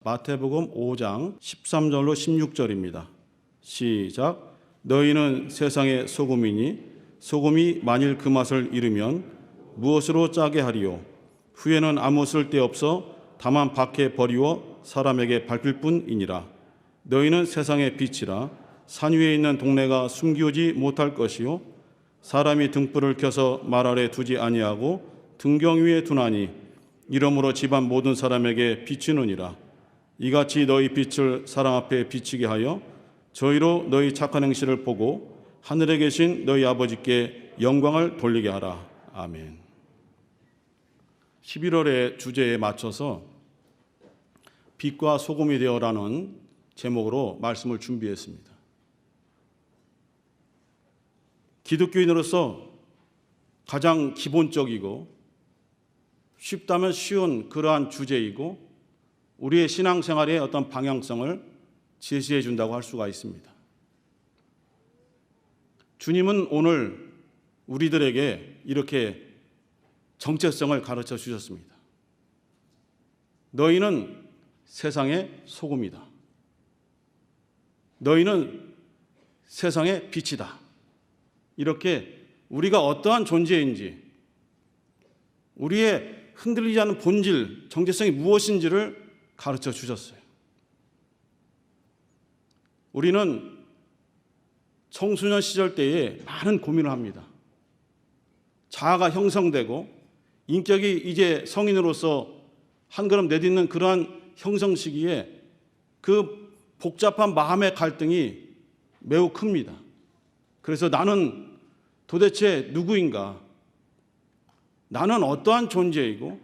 마태복음 5장 13절로 16절입니다. 시작. 너희는 세상의 소금이니 소금이 만일 그 맛을 잃으면 무엇으로 짜게 하리요? 후에는 아무 쓸데없어 다만 밖에 버리워 사람에게 밟힐 뿐이니라. 너희는 세상의 빛이라. 산 위에 있는 동네가 숨기우지 못할 것이요 사람이 등불을 켜서 말 아래 두지 아니하고 등경 위에 두나니 이러므로 집안 모든 사람에게 비추느니라. 이같이 너희 빛을 사람 앞에 비치게 하여 저희로 너희 착한 행실을 보고 하늘에 계신 너희 아버지께 영광을 돌리게 하라. 아멘. 11월의 주제에 맞춰서 빛과 소금이 되어라는 제목으로 말씀을 준비했습니다. 기독교인으로서 가장 기본적이고 쉽다면 쉬운 그러한 주제이고 우리의 신앙생활의 어떤 방향성을 제시해 준다고 할 수가 있습니다. 주님은 오늘 우리들에게 이렇게 정체성을 가르쳐 주셨습니다. 너희는 세상의 소금이다. 너희는 세상의 빛이다. 이렇게 우리가 어떠한 존재인지, 우리의 흔들리지 않는 본질, 정체성이 무엇인지를 가르쳐 주셨어요. 우리는 청소년 시절 때에 많은 고민을 합니다. 자아가 형성되고 인격이 이제 성인으로서 한 걸음 내딛는 그러한 형성 시기에 그 복잡한 마음의 갈등이 매우 큽니다. 그래서 나는 도대체 누구인가? 나는 어떠한 존재이고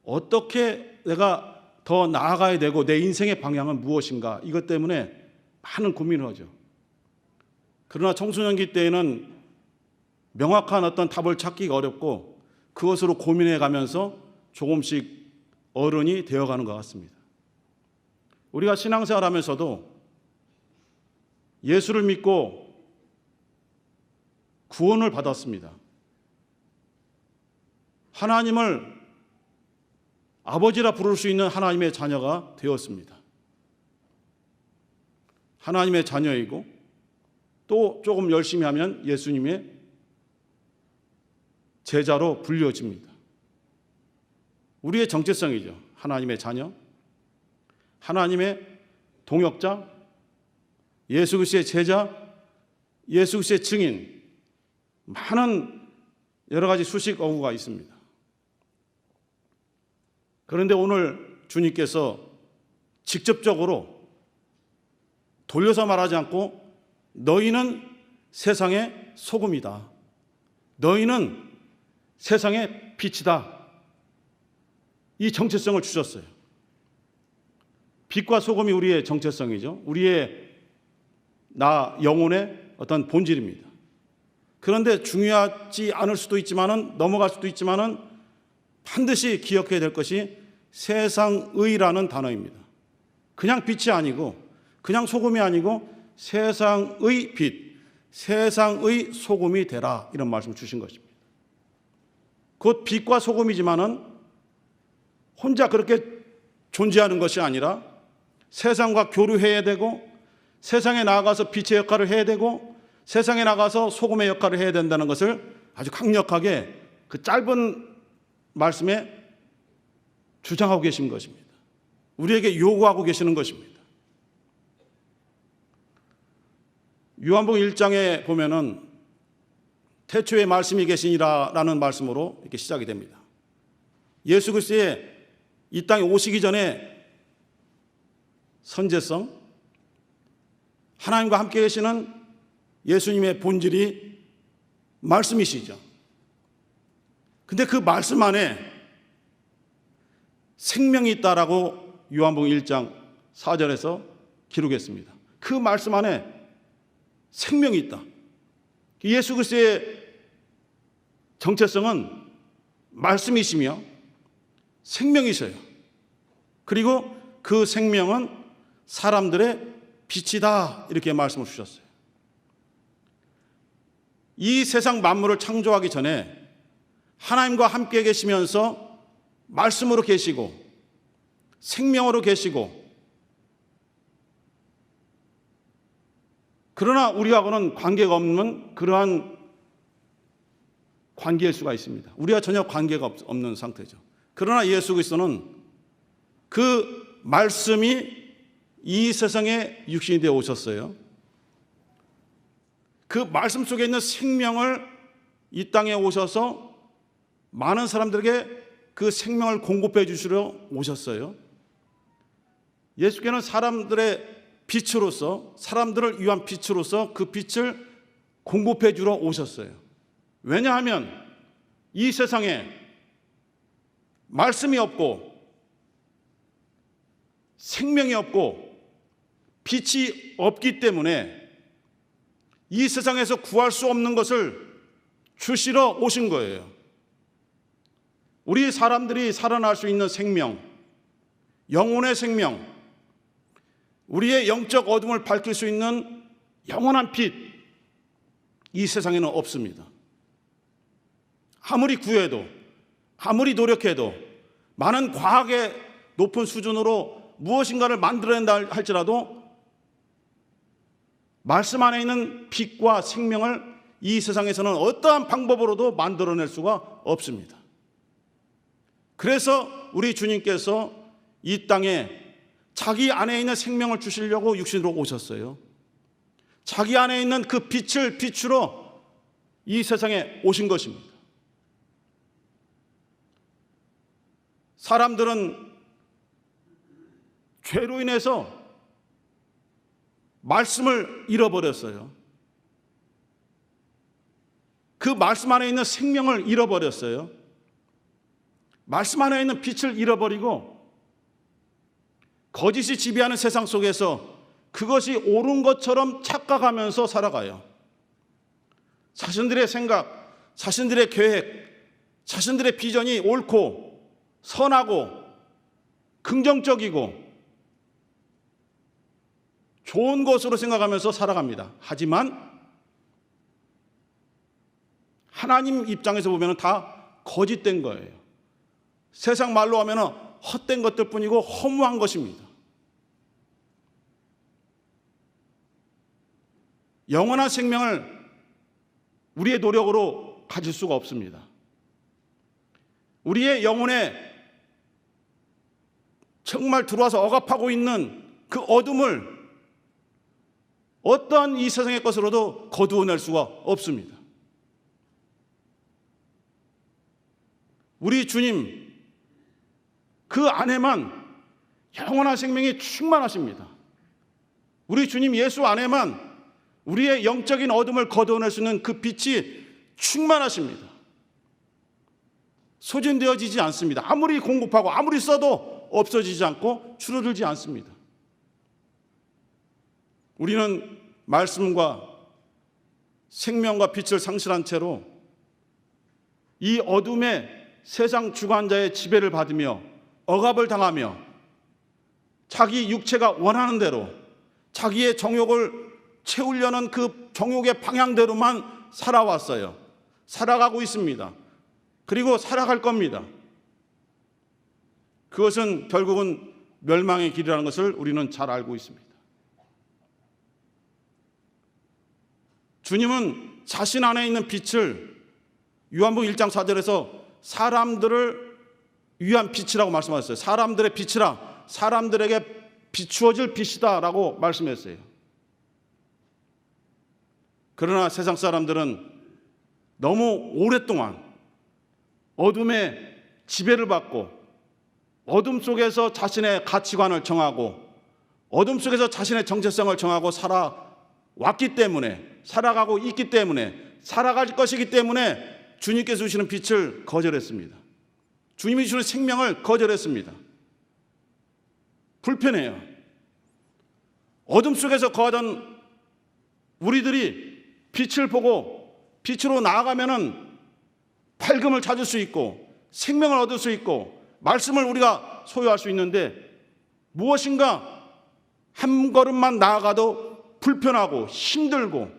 어떻게 내가 더 나아가야 되고 내 인생의 방향은 무엇인가? 이것 때문에 많은 고민을 하죠. 그러나 청소년기 때에는 명확한 어떤 답을 찾기가 어렵고 그것으로 고민해 가면서 조금씩 어른이 되어가는 것 같습니다. 우리가 신앙생활 하면서도 예수를 믿고 구원을 받았습니다. 하나님을 아버지라 부를 수 있는 하나님의 자녀가 되었습니다. 하나님의 자녀이고 또 조금 열심히 하면 예수님의 제자로 불려집니다. 우리의 정체성이죠. 하나님의 자녀, 하나님의 동역자, 예수 그리스도의 제자, 예수 그리스도의 증인, 많은 여러 가지 수식 어구가 있습니다. 그런데 오늘 주님께서 직접적으로 돌려서 말하지 않고 너희는 세상의 소금이다. 너희는 세상의 빛이다. 이 정체성을 주셨어요. 빛과 소금이 우리의 정체성이죠. 우리의 영혼의 어떤 본질입니다. 그런데 중요하지 않을 수도 있지만은 넘어갈 수도 있지만은 반드시 기억해야 될 것이 세상의라는 단어입니다. 그냥 빛이 아니고 그냥 소금이 아니고 세상의 빛, 세상의 소금이 되라 이런 말씀을 주신 것입니다. 곧 빛과 소금이지만은 혼자 그렇게 존재하는 것이 아니라 세상과 교류해야 되고 세상에 나아가서 빛의 역할을 해야 되고 세상에 나가서 소금의 역할을 해야 된다는 것을 아주 강력하게 그 짧은 말씀에 주장하고 계신 것입니다. 우리에게 요구하고 계시는 것입니다. 요한복음 1장에 보면은 태초에 말씀이 계시니라라는 말씀으로 이렇게 시작이 됩니다. 예수 그리스도의 이 땅에 오시기 전에 선제성, 하나님과 함께 계시는 예수님의 본질이 말씀이시죠. 근데 그 말씀 안에 생명이 있다라고 요한복음 1장 4절에서 기록했습니다. 그 말씀 안에 생명이 있다. 예수 그리스도의 정체성은 말씀이시며 생명이셔요. 그리고 그 생명은 사람들의 빛이다 이렇게 말씀을 주셨어요. 이 세상 만물을 창조하기 전에 하나님과 함께 계시면서 말씀으로 계시고 생명으로 계시고, 그러나 우리하고는 관계가 없는 그러한 관계일 수가 있습니다. 우리와 전혀 관계가 없는 상태죠. 그러나 예수 그리스도는 그 말씀이 이 세상에 육신이 되어 오셨어요. 그 말씀 속에 있는 생명을 이 땅에 오셔서 많은 사람들에게 그 생명을 공급해 주시러 오셨어요. 예수께는 사람들의 빛으로서, 사람들을 위한 빛으로서 그 빛을 공급해 주러 오셨어요. 왜냐하면 이 세상에 말씀이 없고 생명이 없고 빛이 없기 때문에 이 세상에서 구할 수 없는 것을 주시러 오신 거예요. 우리 사람들이 살아날 수 있는 생명, 영혼의 생명, 우리의 영적 어둠을 밝힐 수 있는 영원한 빛, 이 세상에는 없습니다. 아무리 구해도, 아무리 노력해도, 많은 과학의 높은 수준으로 무엇인가를 만들어낸다 할지라도 말씀 안에 있는 빛과 생명을 이 세상에서는 어떠한 방법으로도 만들어낼 수가 없습니다. 그래서 우리 주님께서 이 땅에 자기 안에 있는 생명을 주시려고 육신으로 오셨어요. 자기 안에 있는 그 빛을 비추러 이 세상에 오신 것입니다. 사람들은 죄로 인해서 말씀을 잃어버렸어요. 그 말씀 안에 있는 생명을 잃어버렸어요. 말씀 안에 있는 빛을 잃어버리고 거짓이 지배하는 세상 속에서 그것이 옳은 것처럼 착각하면서 살아가요. 자신들의 생각, 자신들의 계획, 자신들의 비전이 옳고 선하고 긍정적이고 좋은 것으로 생각하면서 살아갑니다. 하지만 하나님 입장에서 보면 다 거짓된 거예요. 세상 말로 하면 헛된 것들 뿐이고 허무한 것입니다. 영원한 생명을 우리의 노력으로 가질 수가 없습니다. 우리의 영혼에 정말 들어와서 억압하고 있는 그 어둠을 어떠한 이 세상의 것으로도 거두어낼 수가 없습니다. 우리 주님, 그 안에만 영원한 생명이 충만하십니다. 우리 주님 예수 안에만 우리의 영적인 어둠을 거두어낼 수 있는 그 빛이 충만하십니다. 소진되어지지 않습니다. 아무리 공급하고 아무리 써도 없어지지 않고 줄어들지 않습니다. 우리는 말씀과 생명과 빛을 상실한 채로 이 어둠의 세상 주관자의 지배를 받으며 억압을 당하며 자기 육체가 원하는 대로 자기의 정욕을 채우려는 그 정욕의 방향대로만 살아왔어요. 살아가고 있습니다. 그리고 살아갈 겁니다. 그것은 결국은 멸망의 길이라는 것을 우리는 잘 알고 있습니다. 주님은 자신 안에 있는 빛을 요한복음 1장 4절에서 사람들을 위한 빛이라고 말씀하셨어요. 사람들의 빛이라, 사람들에게 비추어질 빛이다 라고 말씀했어요. 그러나 세상 사람들은 너무 오랫동안 어둠의 지배를 받고 어둠 속에서 자신의 가치관을 정하고 어둠 속에서 자신의 정체성을 정하고 살아왔기 때문에, 살아가고 있기 때문에, 살아갈 것이기 때문에 주님께서 주시는 빛을 거절했습니다. 주님이 주시는 생명을 거절했습니다. 불편해요. 어둠 속에서 거하던 우리들이 빛을 보고 빛으로 나아가면은 밝음을 찾을 수 있고 생명을 얻을 수 있고 말씀을 우리가 소유할 수 있는데 무엇인가 한 걸음만 나아가도 불편하고 힘들고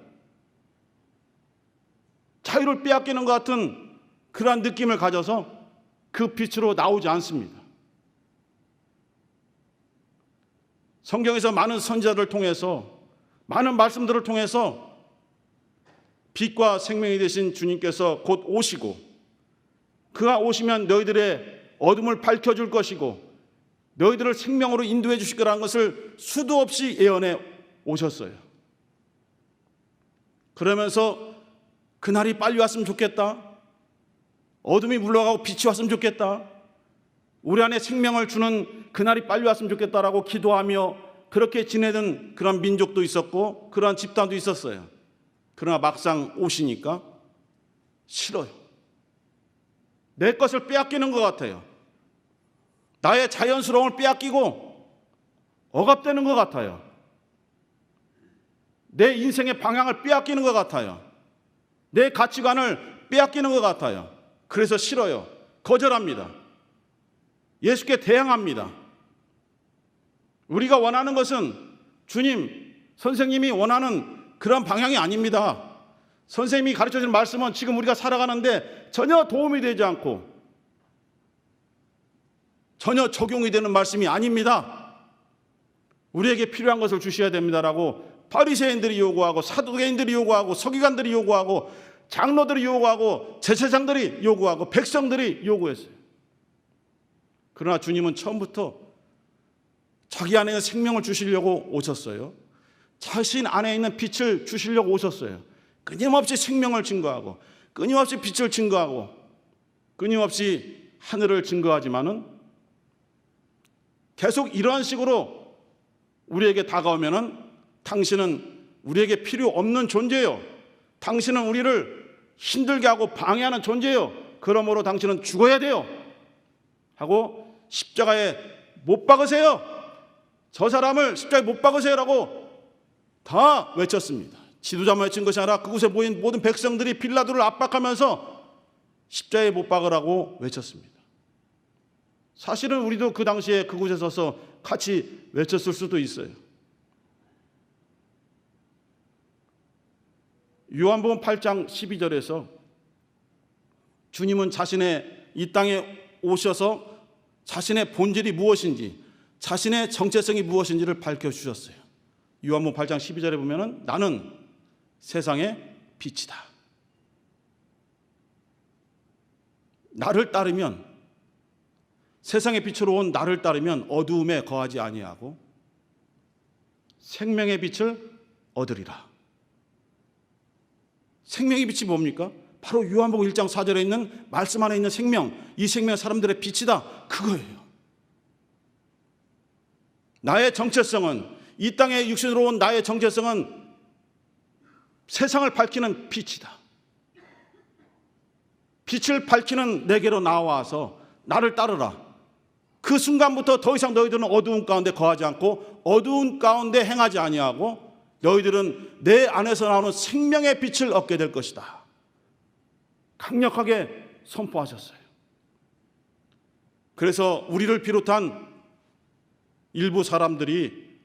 자유를 빼앗기는 것 같은 그러한 느낌을 가져서 그 빛으로 나오지 않습니다. 성경에서 많은 선지자들을 통해서, 많은 말씀들을 통해서 빛과 생명이 되신 주님께서 곧 오시고, 그가 오시면 너희들의 어둠을 밝혀줄 것이고 너희들을 생명으로 인도해 주실 거라는 것을 수도 없이 예언해 오셨어요. 그러면서 그날이 빨리 왔으면 좋겠다, 어둠이 물러가고 빛이 왔으면 좋겠다, 우리 안에 생명을 주는 그날이 빨리 왔으면 좋겠다라고 기도하며 그렇게 지내던 그런 민족도 있었고 그러한 집단도 있었어요. 그러나 막상 오시니까 싫어요. 내 것을 빼앗기는 것 같아요. 나의 자연스러움을 빼앗기고 억압되는 것 같아요. 내 인생의 방향을 빼앗기는 것 같아요. 내 가치관을 빼앗기는 것 같아요. 그래서 싫어요. 거절합니다. 예수께 대항합니다. 우리가 원하는 것은 주님, 선생님이 원하는 그런 방향이 아닙니다. 선생님이 가르쳐주는 말씀은 지금 우리가 살아가는데 전혀 도움이 되지 않고 전혀 적용이 되는 말씀이 아닙니다. 우리에게 필요한 것을 주셔야 됩니다라고 바리새인들이 요구하고 사두개인들이 요구하고 서기관들이 요구하고 장로들이 요구하고 제사장들이 요구하고 백성들이 요구했어요. 그러나 주님은 처음부터 자기 안에 있는 생명을 주시려고 오셨어요. 자신 안에 있는 빛을 주시려고 오셨어요. 끊임없이 생명을 증거하고 끊임없이 빛을 증거하고 끊임없이 하늘을 증거하지만은 계속 이러한 식으로 우리에게 다가오면은 당신은 우리에게 필요 없는 존재요, 당신은 우리를 힘들게 하고 방해하는 존재요, 그러므로 당신은 죽어야 돼요 하고 십자가에 못 박으세요, 저 사람을 십자가에 못 박으세요라고 다 외쳤습니다. 지도자만 외친 것이 아니라 그곳에 모인 모든 백성들이 빌라도를 압박하면서 십자가에 못 박으라고 외쳤습니다. 사실은 우리도 그 당시에 그곳에 서서 같이 외쳤을 수도 있어요. 요한복음 8장 12절에서 주님은 자신의 이 땅에 오셔서 자신의 본질이 무엇인지, 자신의 정체성이 무엇인지를 밝혀주셨어요. 요한복음 8장 12절에 보면은 나는 세상의 빛이다. 나를 따르면, 세상의 빛으로 온 나를 따르면 어두움에 거하지 아니하고 생명의 빛을 얻으리라. 생명의 빛이 뭡니까? 바로 요한복음 1장 4절에 있는 말씀 안에 있는 생명, 이 생명은 사람들의 빛이다, 그거예요. 나의 정체성은, 이 땅에 육신으로 온 나의 정체성은 세상을 밝히는 빛이다. 빛을 밝히는 내게로 나와서 나를 따르라. 그 순간부터 더 이상 너희들은 어두운 가운데 거하지 않고 어두운 가운데 행하지 아니하고 너희들은 내 안에서 나오는 생명의 빛을 얻게 될 것이다. 강력하게 선포하셨어요. 그래서 우리를 비롯한 일부 사람들이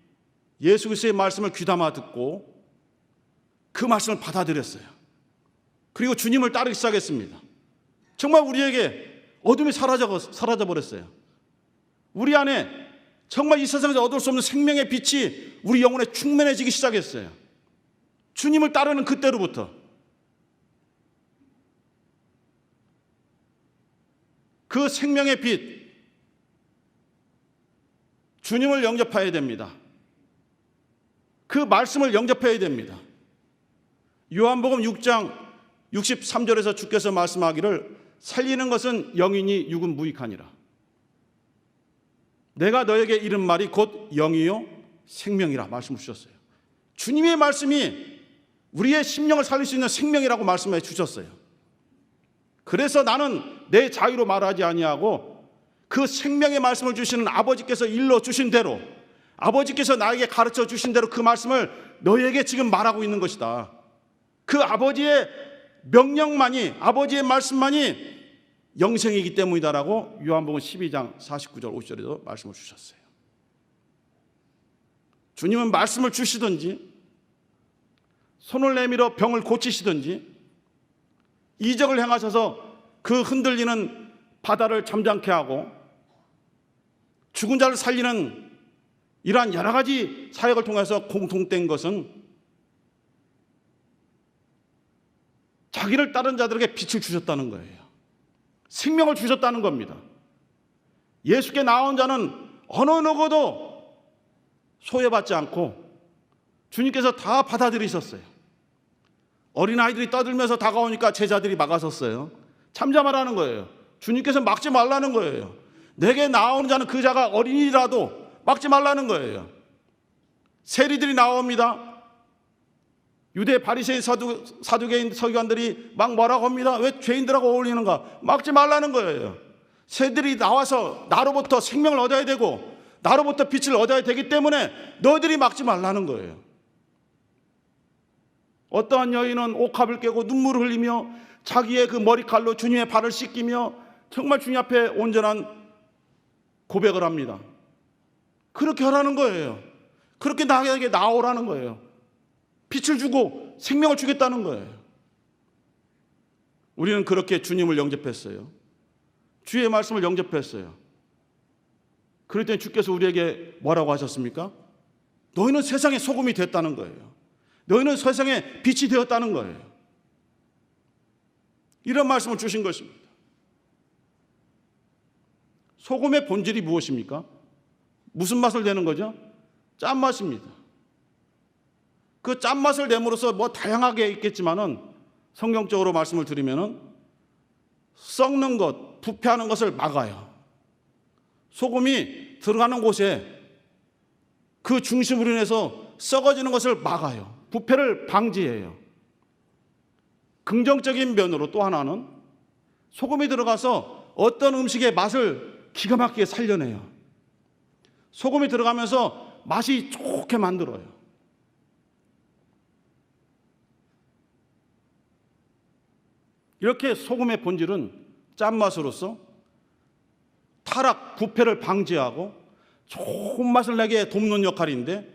예수 그리스도의 말씀을 귀담아 듣고 그 말씀을 받아들였어요. 그리고 주님을 따르기 시작했습니다. 정말 우리에게 어둠이 사라져버렸어요. 우리 안에 정말 이 세상에서 얻을 수 없는 생명의 빛이 우리 영혼에 충만해지기 시작했어요. 주님을 따르는 그때로부터. 그 생명의 빛, 주님을 영접해야 됩니다. 그 말씀을 영접해야 됩니다. 요한복음 6장 63절에서 주께서 말씀하기를 살리는 것은 영이니 육은 무익하니라. 내가 너에게 이른 말이 곧 영이요 생명이라 말씀을 주셨어요. 주님의 말씀이 우리의 심령을 살릴 수 있는 생명이라고 말씀해 주셨어요. 그래서 나는 내 자유로 말하지 아니하고 그 생명의 말씀을 주시는 아버지께서 일러 주신 대로, 아버지께서 나에게 가르쳐 주신 대로 그 말씀을 너에게 지금 말하고 있는 것이다. 그 아버지의 명령만이, 아버지의 말씀만이 영생이기 때문이다라고 요한복음 12장 49절 50절에도 말씀을 주셨어요. 주님은 말씀을 주시든지 손을 내밀어 병을 고치시든지 이적을 행하셔서 그 흔들리는 바다를 잠잠케 하고 죽은 자를 살리는 이러한 여러 가지 사역을 통해서 공통된 것은 자기를 따른 자들에게 빛을 주셨다는 거예요. 생명을 주셨다는 겁니다. 예수께 나온 자는 어느 누구도 소외받지 않고 주님께서 다 받아들이셨어요. 어린아이들이 떠들면서 다가오니까 제자들이 막아섰어요. 참자말하는 거예요. 주님께서 막지 말라는 거예요. 내게 나오는 자는 그 자가 어린이라도 막지 말라는 거예요. 세리들이 나옵니다. 유대 바리새인 사두개인 서기관들이 막 뭐라고 합니다. 왜 죄인들하고 어울리는가? 막지 말라는 거예요. 새들이 나와서 나로부터 생명을 얻어야 되고 나로부터 빛을 얻어야 되기 때문에 너희들이 막지 말라는 거예요. 어떠한 여인은 옥합을 깨고 눈물을 흘리며 자기의 그 머리칼로 주님의 발을 씻기며 정말 주님 앞에 온전한 고백을 합니다. 그렇게 하라는 거예요. 그렇게 나에게 나오라는 거예요. 빛을 주고 생명을 주겠다는 거예요. 우리는 그렇게 주님을 영접했어요. 주의 말씀을 영접했어요. 그럴 때 주께서 우리에게 뭐라고 하셨습니까? 너희는 세상의 소금이 됐다는 거예요. 너희는 세상의 빛이 되었다는 거예요. 이런 말씀을 주신 것입니다. 소금의 본질이 무엇입니까? 무슨 맛을 내는 거죠? 짠맛입니다. 그 짠맛을 내므로써 뭐 다양하게 있겠지만은 성경적으로 말씀을 드리면은 썩는 것, 부패하는 것을 막아요. 소금이 들어가는 곳에 그 중심으로 인해서 썩어지는 것을 막아요. 부패를 방지해요. 긍정적인 면으로 또 하나는 소금이 들어가서 어떤 음식의 맛을 기가 막히게 살려내요. 소금이 들어가면서 맛이 좋게 만들어요. 이렇게 소금의 본질은 짠맛으로서 타락, 부패를 방지하고 좋은 맛을 내게 돕는 역할인데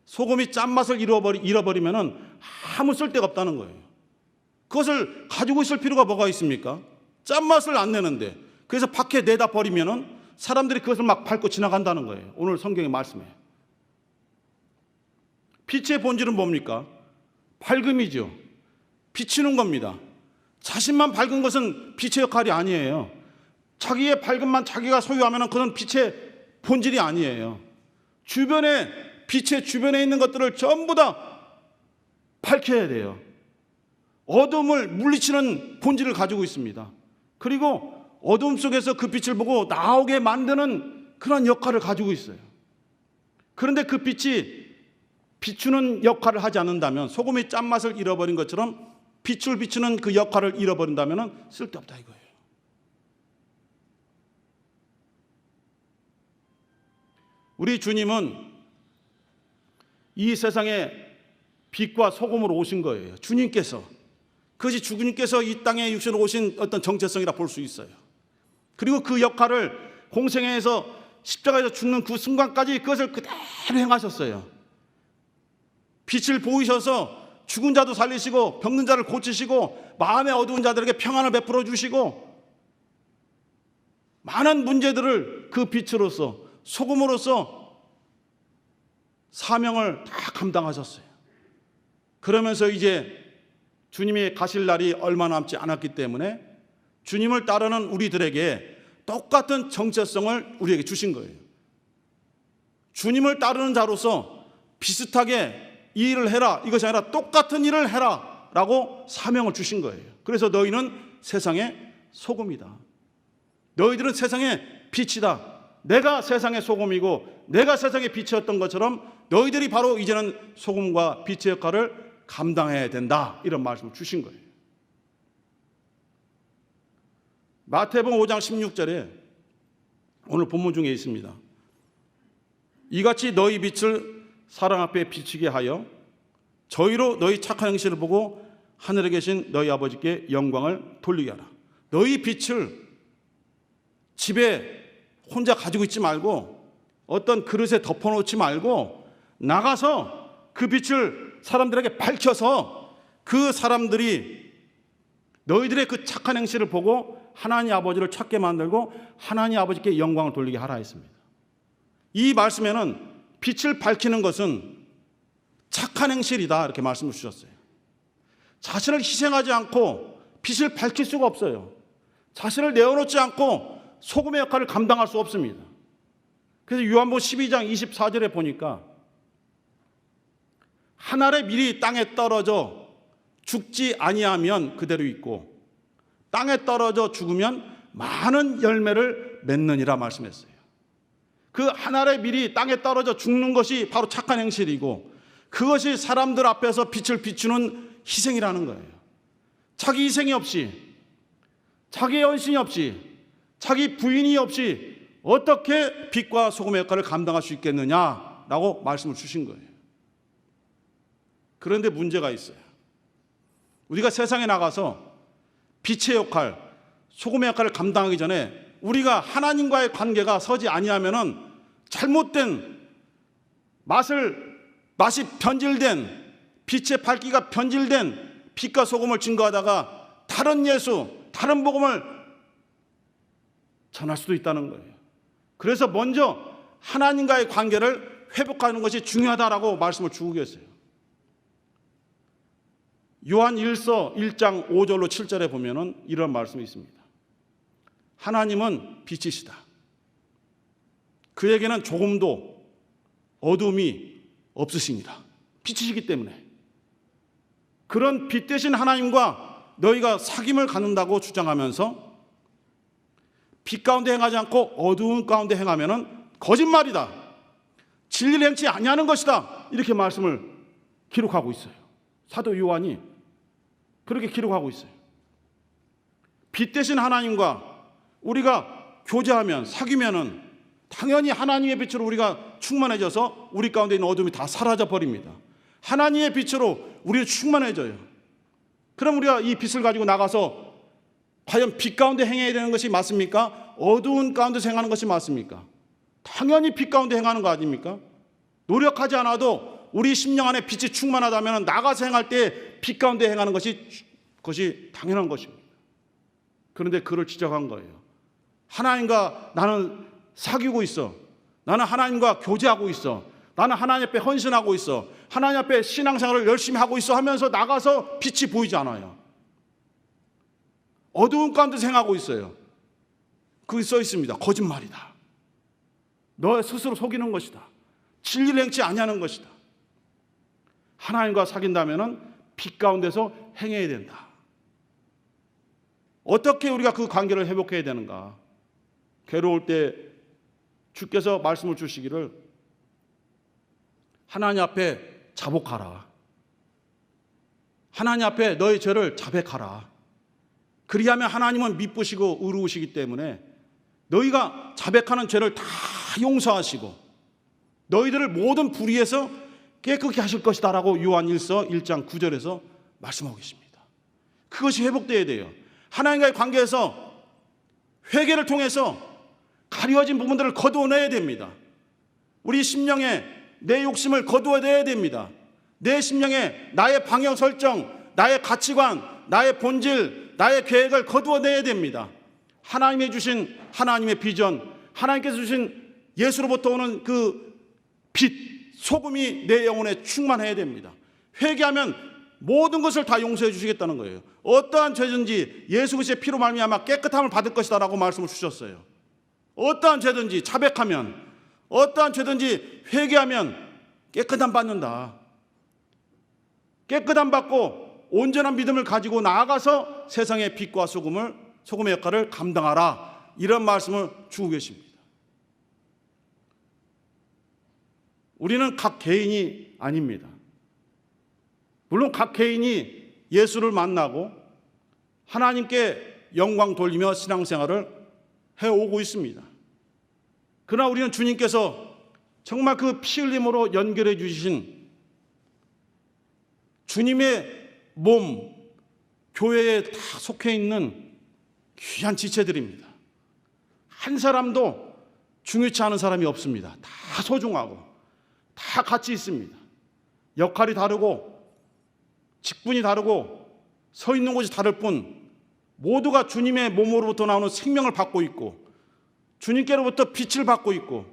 소금이 짠맛을 잃어버리면 아무 쓸데가 없다는 거예요. 그것을 가지고 있을 필요가 뭐가 있습니까? 짠맛을 안 내는데 그래서 밖에 내다 버리면 사람들이 그것을 막 밟고 지나간다는 거예요. 오늘 성경의 말씀에. 빛의 본질은 뭡니까? 밝음이죠. 비치는 겁니다. 자신만 밝은 것은 빛의 역할이 아니에요. 자기의 밝음만 자기가 소유하면 그건 빛의 본질이 아니에요. 빛의 주변에 있는 것들을 전부 다 밝혀야 돼요. 어둠을 물리치는 본질을 가지고 있습니다. 그리고 어둠 속에서 그 빛을 보고 나오게 만드는 그런 역할을 가지고 있어요. 그런데 그 빛이 비추는 역할을 하지 않는다면, 소금이 짠맛을 잃어버린 것처럼 빛을 비추는 그 역할을 잃어버린다면 쓸데없다 이거예요. 우리 주님은 이 세상에 빛과 소금으로 오신 거예요. 주님께서. 그것이 주님께서 이 땅에 육신으로 오신 어떤 정체성이라 볼 수 있어요. 그리고 그 역할을 공생애에서 십자가에서 죽는 그 순간까지 그것을 그대로 행하셨어요. 빛을 보이셔서 죽은 자도 살리시고 병든 자를 고치시고 마음에 어두운 자들에게 평안을 베풀어 주시고 많은 문제들을 그 빛으로서 소금으로서 사명을 다 감당하셨어요. 그러면서 이제 주님이 가실 날이 얼마 남지 않았기 때문에 주님을 따르는 우리들에게 똑같은 정체성을 우리에게 주신 거예요. 주님을 따르는 자로서 비슷하게 이 일을 해라, 이것이 아니라 똑같은 일을 해라 라고 사명을 주신 거예요. 그래서 너희는 세상의 소금이다. 너희들은 세상의 빛이다. 내가 세상의 소금이고 내가 세상의 빛이었던 것처럼 너희들이 바로 이제는 소금과 빛의 역할을 감당해야 된다. 이런 말씀을 주신 거예요. 마태복음 5장 16절에 오늘 본문 중에 있습니다. 이같이 너희 빛을 사람 앞에 비치게 하여 저희로 너희 착한 행실을 보고 하늘에 계신 너희 아버지께 영광을 돌리게 하라. 너희 빛을 집에 혼자 가지고 있지 말고 어떤 그릇에 덮어놓지 말고 나가서 그 빛을 사람들에게 밝혀서 그 사람들이 너희들의 그 착한 행실을 보고 하나님 아버지를 찾게 만들고 하나님 아버지께 영광을 돌리게 하라 했습니다. 이 말씀에는 빛을 밝히는 것은 착한 행실이다 이렇게 말씀을 주셨어요. 자신을 희생하지 않고 빛을 밝힐 수가 없어요. 자신을 내어놓지 않고 소금의 역할을 감당할 수 없습니다. 그래서 요한복음 12장 24절에 보니까 한 알의 밀이 땅에 떨어져 죽지 아니하면 그대로 있고 땅에 떨어져 죽으면 많은 열매를 맺느니라 말씀했어요. 그 한 알의 밀이 땅에 떨어져 죽는 것이 바로 착한 행실이고 그것이 사람들 앞에서 빛을 비추는 희생이라는 거예요. 자기 희생이 없이, 자기의 헌신이 없이, 자기 부인이 없이 어떻게 빛과 소금의 역할을 감당할 수 있겠느냐라고 말씀을 주신 거예요. 그런데 문제가 있어요. 우리가 세상에 나가서 빛의 역할, 소금의 역할을 감당하기 전에 우리가 하나님과의 관계가 서지 아니하면은 잘못된 맛이 변질된 빛의 밝기가 변질된 빛과 소금을 증거하다가 다른 예수, 다른 복음을 전할 수도 있다는 거예요. 그래서 먼저 하나님과의 관계를 회복하는 것이 중요하다라고 말씀을 주고 계세요. 요한 1서 1장 5절로 7절에 보면은 이런 말씀이 있습니다. 하나님은 빛이시다. 그에게는 조금도 어둠이 없으시니라. 빛이시기 때문에. 그런 빛 대신 하나님과 너희가 사귐을 갖는다고 주장하면서 빛 가운데 행하지 않고 어두운 가운데 행하면은 거짓말이다. 진리를 행치 아니하는 것이다. 이렇게 말씀을 기록하고 있어요. 사도 요한이 그렇게 기록하고 있어요. 빛 대신 하나님과 우리가 교제하면 사귀면은 당연히 하나님의 빛으로 우리가 충만해져서 우리 가운데 있는 어둠이 다 사라져 버립니다. 하나님의 빛으로 우리를 충만해져요. 그럼 우리가 이 빛을 가지고 나가서 과연 빛 가운데 행해야 되는 것이 맞습니까? 어두운 가운데서 행하는 것이 맞습니까? 당연히 빛 가운데 행하는 거 아닙니까? 노력하지 않아도 우리 심령 안에 빛이 충만하다면 나가서 행할 때 빛 가운데 행하는 그것이 당연한 것입니다. 그런데 그를 지적한 거예요. 하나님과 나는 사귀고 있어. 나는 하나님과 교제하고 있어. 나는 하나님 앞에 헌신하고 있어. 하나님 앞에 신앙생활을 열심히 하고 있어 하면서 나가서 빛이 보이지 않아요. 어두운 가운데서 행하고 있어요. 거기 써 있습니다. 거짓말이다. 너 스스로 속이는 것이다. 진리를 행치 아니하는 것이다. 하나님과 사귄다면 빛 가운데서 행해야 된다. 어떻게 우리가 그 관계를 회복해야 되는가? 괴로울 때 주께서 말씀을 주시기를 하나님 앞에 자복하라. 하나님 앞에 너의 죄를 자백하라. 그리하면 하나님은 미쁘시고 의로우시기 때문에 너희가 자백하는 죄를 다 용서하시고 너희들을 모든 불의에서 깨끗게 하실 것이다 라고 요한 1서 1장 9절에서 말씀하고 계십니다. 그것이 회복되어야 돼요. 하나님과의 관계에서 회개를 통해서 가려진 부분들을 거두어내야 됩니다. 우리 심령에 내 욕심을 거두어내야 됩니다. 내 심령에 나의 방향 설정, 나의 가치관, 나의 본질, 나의 계획을 거두어내야 됩니다. 하나님이 주신 하나님의 비전, 하나님께서 주신 예수로부터 오는 그 빛, 소금이 내 영혼에 충만해야 됩니다. 회개하면 모든 것을 다 용서해 주시겠다는 거예요. 어떠한 죄든지 예수 그리스도의 피로 말미암아 깨끗함을 받을 것이다 라고 말씀을 주셨어요. 어떠한 죄든지 자백하면, 어떠한 죄든지 회개하면 깨끗함 받는다. 깨끗함 받고 온전한 믿음을 가지고 나아가서 세상의 빛과 소금의 역할을 감당하라. 이런 말씀을 주고 계십니다. 우리는 각 개인이 아닙니다. 물론 각 개인이 예수를 만나고 하나님께 영광 돌리며 신앙생활을 해오고 있습니다. 그러나 우리는 주님께서 정말 그 피 흘림으로 연결해 주신 주님의 몸, 교회에 다 속해 있는 귀한 지체들입니다. 한 사람도 중요치 않은 사람이 없습니다. 다 소중하고 다 같이 있습니다. 역할이 다르고 직분이 다르고 서 있는 곳이 다를 뿐 모두가 주님의 몸으로부터 나오는 생명을 받고 있고 주님께로부터 빛을 받고 있고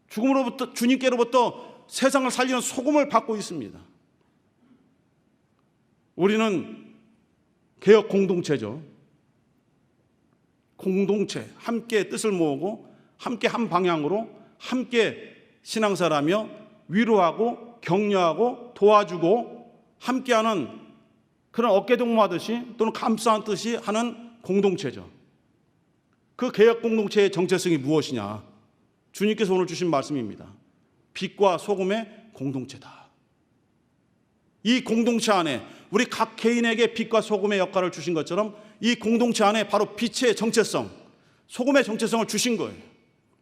죽음으로부터, 주님께로부터 세상을 살리는 소금을 받고 있습니다. 우리는 개혁 공동체죠. 공동체, 함께 뜻을 모으고 함께 한 방향으로 함께 신앙사라며 위로하고 격려하고 도와주고 함께하는 그런 어깨동무하듯이 또는 감싸는 뜻이 하는 공동체죠. 그 개혁 공동체의 정체성이 무엇이냐? 주님께서 오늘 주신 말씀입니다. 빛과 소금의 공동체다. 이 공동체 안에 우리 각 개인에게 빛과 소금의 역할을 주신 것처럼 이 공동체 안에 바로 빛의 정체성, 소금의 정체성을 주신 거예요.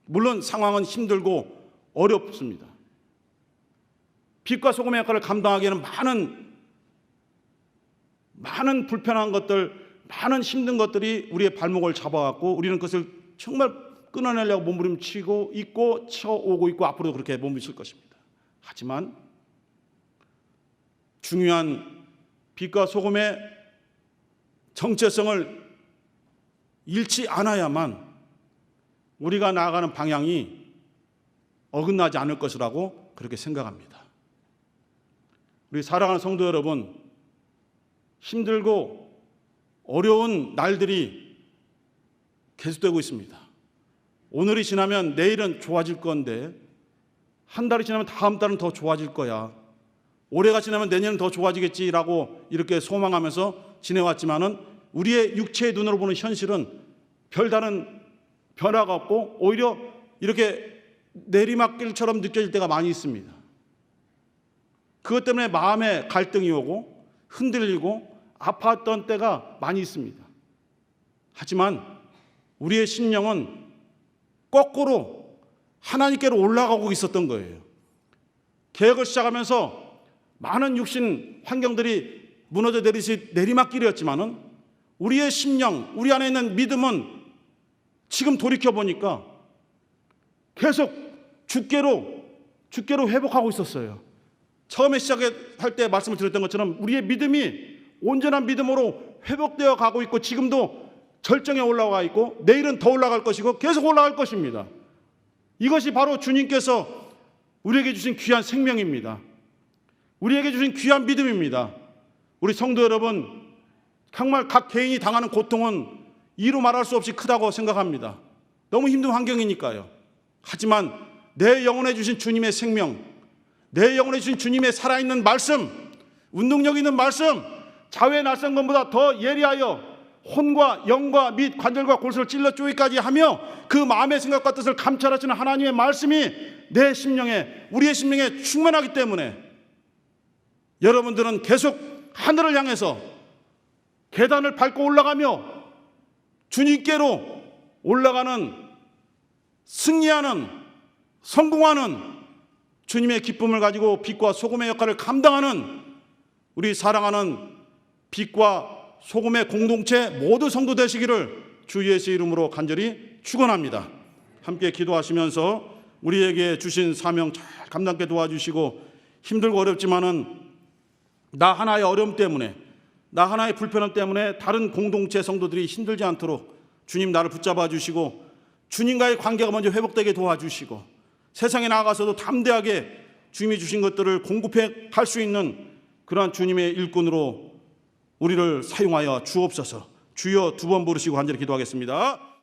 물론 상황은 힘들고 어렵습니다. 빛과 소금의 역할을 감당하기에는 많은 불편한 것들, 많은 힘든 것들이 우리의 발목을 잡아왔고 우리는 그것을 정말 끊어내려고 몸부림치고 있고 쳐오고 있고 앞으로도 그렇게 몸부림칠 것입니다. 하지만 중요한 빛과 소금의 정체성을 잃지 않아야만 우리가 나아가는 방향이 어긋나지 않을 것이라고 그렇게 생각합니다. 우리 사랑하는 성도 여러분, 힘들고 어려운 날들이 계속되고 있습니다. 오늘이 지나면 내일은 좋아질 건데 한 달이 지나면 다음 달은 더 좋아질 거야. 올해가 지나면 내년은 더 좋아지겠지라고 이렇게 소망하면서 지내왔지만은 우리의 육체의 눈으로 보는 현실은 별다른 변화가 없고 오히려 이렇게 내리막길처럼 느껴질 때가 많이 있습니다. 그것 때문에 마음에 갈등이 오고 흔들리고 아팠던 때가 많이 있습니다. 하지만 우리의 심령은 거꾸로 하나님께로 올라가고 있었던 거예요. 개혁을 시작하면서 많은 육신 환경들이 무너져 내리듯이 내리막길이었지만은 우리의 심령, 우리 안에 있는 믿음은 지금 돌이켜보니까 계속 주께로 회복하고 있었어요. 처음에 시작할 때 말씀을 드렸던 것처럼 우리의 믿음이 온전한 믿음으로 회복되어 가고 있고 지금도 절정에 올라가 있고 내일은 더 올라갈 것이고 계속 올라갈 것입니다. 이것이 바로 주님께서 우리에게 주신 귀한 생명입니다. 우리에게 주신 귀한 믿음입니다. 우리 성도 여러분, 정말 각 개인이 당하는 고통은 이루 말할 수 없이 크다고 생각합니다. 너무 힘든 환경이니까요. 하지만 내 영혼에 주신 주님의 생명, 내 영혼에 주신 주님의 살아있는 말씀, 운동력 있는 말씀, 자외 낯선 것보다 더 예리하여 혼과 영과 및 관절과 골수를 찔러 쪼기까지 하며 그 마음의 생각과 뜻을 감찰하시는 하나님의 말씀이 내 심령에, 우리의 심령에 충만하기 때문에 여러분들은 계속 하늘을 향해서 계단을 밟고 올라가며 주님께로 올라가는, 승리하는, 성공하는 주님의 기쁨을 가지고 빛과 소금의 역할을 감당하는 우리 사랑하는 빛과 소금의 공동체 모두 성도 되시기를 주 예수의 이름으로 간절히 축원합니다. 함께 기도하시면서 우리에게 주신 사명 잘 감당케 도와주시고, 힘들고 어렵지만은 나 하나의 어려움 때문에, 나 하나의 불편함 때문에 다른 공동체 성도들이 힘들지 않도록 주님 나를 붙잡아 주시고 주님과의 관계가 먼저 회복되게 도와주시고 세상에 나아가서도 담대하게 주님이 주신 것들을 공급해 갈 수 있는 그러한 주님의 일꾼으로 우리를 사용하여 주옵소서. 주여 두 번 부르시고 간절히 기도하겠습니다.